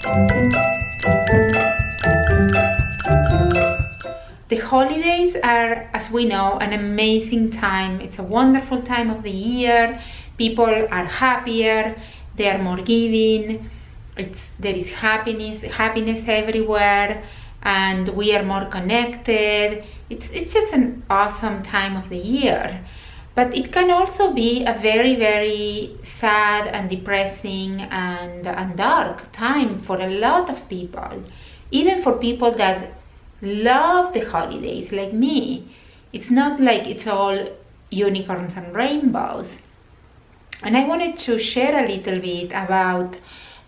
The holidays are, as we know, an amazing time. It's a wonderful time of the year. People are happier, they are more giving. There is happiness everywhere, and we are more connected. It's just an awesome time of the year. But it can also be a very, very sad and depressing and dark time for a lot of people. Even for people that love the holidays like me. It's not like it's all unicorns and rainbows. And I wanted to share a little bit about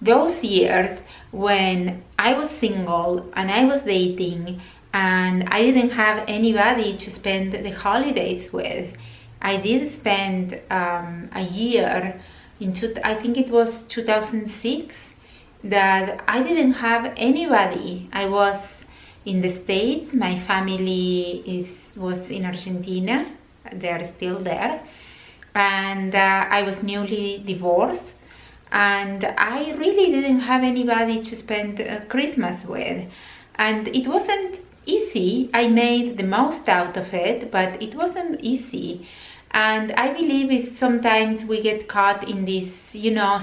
those years when I was single and I was dating and I didn't have anybody to spend the holidays with. I did spend a year I think it was 2006, that I didn't have anybody. I was in the States. My family was in Argentina. They're still there. And I was newly divorced. And I really didn't have anybody to spend Christmas with. And it wasn't easy. I made the most out of it, but it wasn't easy. And I believe it's sometimes we get caught in this,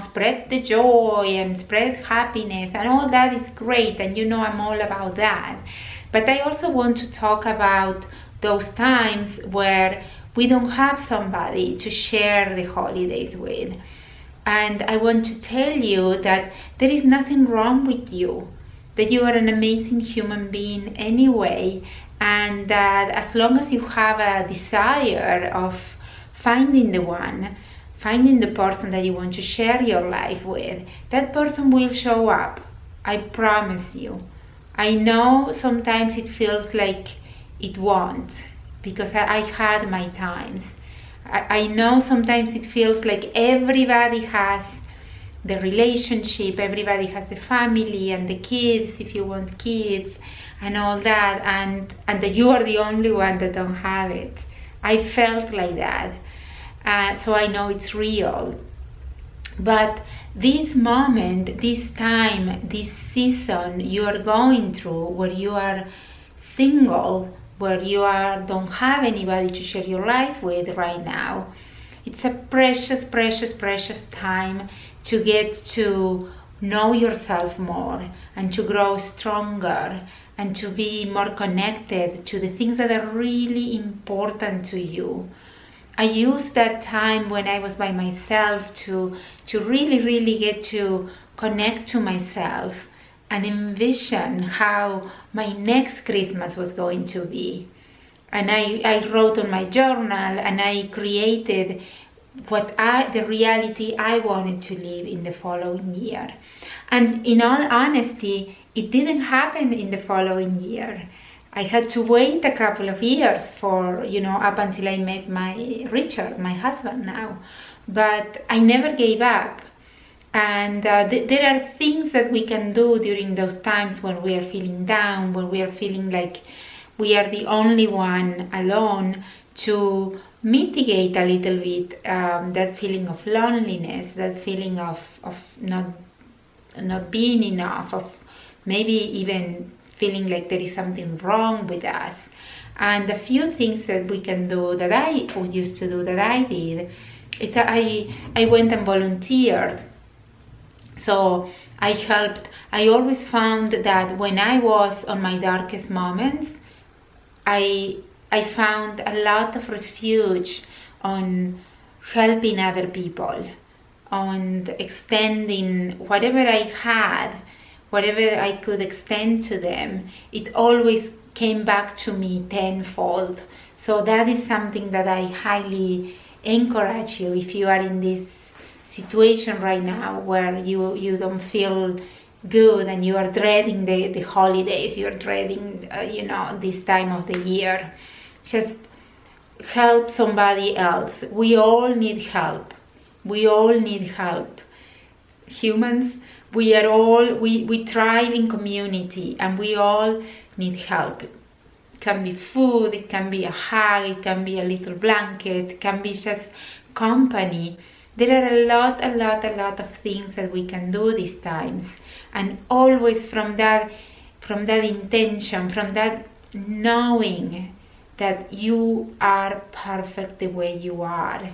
spread the joy and spread happiness, and all that is great, and I'm all about that. But I also want to talk about those times where we don't have somebody to share the holidays with. And I want to tell you that there is nothing wrong with you, that you are an amazing human being anyway, and that as long as you have a desire of finding the person that you want to share your life with, that person will show up. I promise you. I know sometimes it feels like it won't, because I had my times. I know sometimes it feels like everybody has the relationship, everybody has the family and the kids, if you want kids, and all that, and that you are the only one that don't have it. I felt like that. So I know it's real. But this moment, this time, this season you are going through, where you are single, where you don't have anybody to share your life with right now, it's a precious, precious, precious time to get to know yourself more and to grow stronger and to be more connected to the things that are really important to you. I used that time when I was by myself to really, really get to connect to myself and envision how my next Christmas was going to be. And I wrote on my journal and I created the reality I wanted to live in the following year. And in all honesty, it didn't happen in the following year. I had to wait a couple of years for, up until I met Richard, my husband now. But I never gave up. And there are things that we can do during those times when we are feeling down, when we are feeling like we are the only one alone, to mitigate a little bit that feeling of loneliness, that feeling of not being enough, of maybe even feeling like there is something wrong with us. And a few things that we can do, that I used to do, that I did, is that I went and volunteered. So I helped. I always found that when I was on my darkest moments, I found a lot of refuge on helping other people, on extending whatever I had, whatever I could extend to them. It always came back to me tenfold. So that is something that I highly encourage you, if you are in this situation right now where you don't feel good and you are dreading the holidays, you're dreading this time of the year. Just help somebody else. We all need help. We all need help. Humans, we thrive in community, and we all need help. It can be food, it can be a hug, it can be a little blanket, it can be just company. There are a lot of things that we can do these times, and always from that intention, from that knowing that you are perfect the way you are,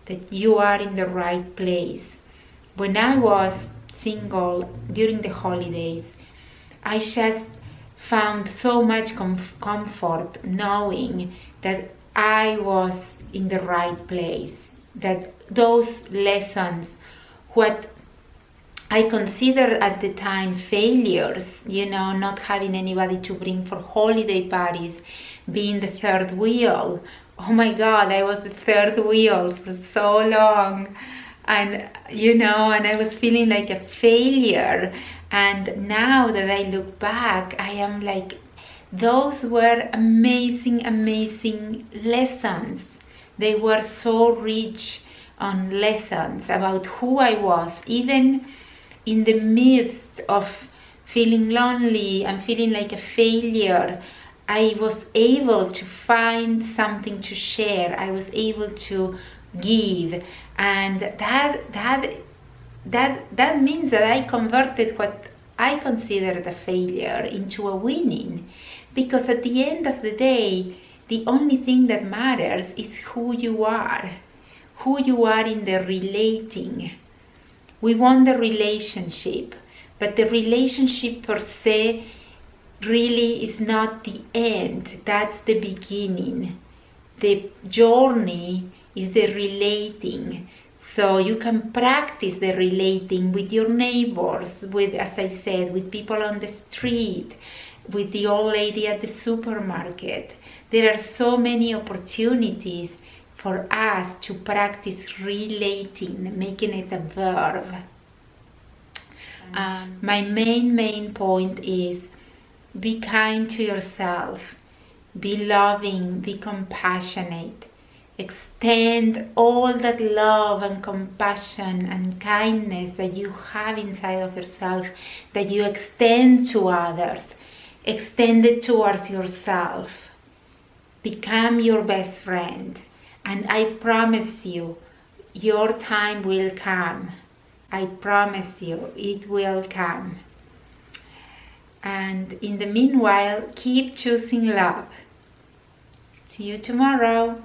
that you are in the right place. When I was single during the holidays, I just found so much comfort knowing that I was in the right place, that those lessons, what I considered at the time failures, not having anybody to bring for holiday parties, being the third wheel. Oh my God, I was the third wheel for so long. And, and I was feeling like a failure. And now that I look back, I am like, those were amazing, amazing lessons. They were so rich on lessons about who I was, even in the midst of feeling lonely and feeling like a failure. I was able to find something to share. I was able to give, and that means that I converted what I considered a failure into a winning, because at the end of the day, the only thing that matters is who you are in the relating. We want the relationship, but the relationship per se really is not the end. That's the beginning. The journey is the relating. So you can practice the relating with your neighbors, with, as I said, with people on the street, with the old lady at the supermarket. There are so many opportunities for us to practice relating, making it a verb. My main point is, be kind to yourself, be loving, be compassionate. Extend all that love and compassion and kindness that you have inside of yourself, that you extend to others. Extend it towards yourself. Become your best friend. And I promise you, your time will come. I promise you, it will come. And in the meanwhile, keep choosing love. See you tomorrow.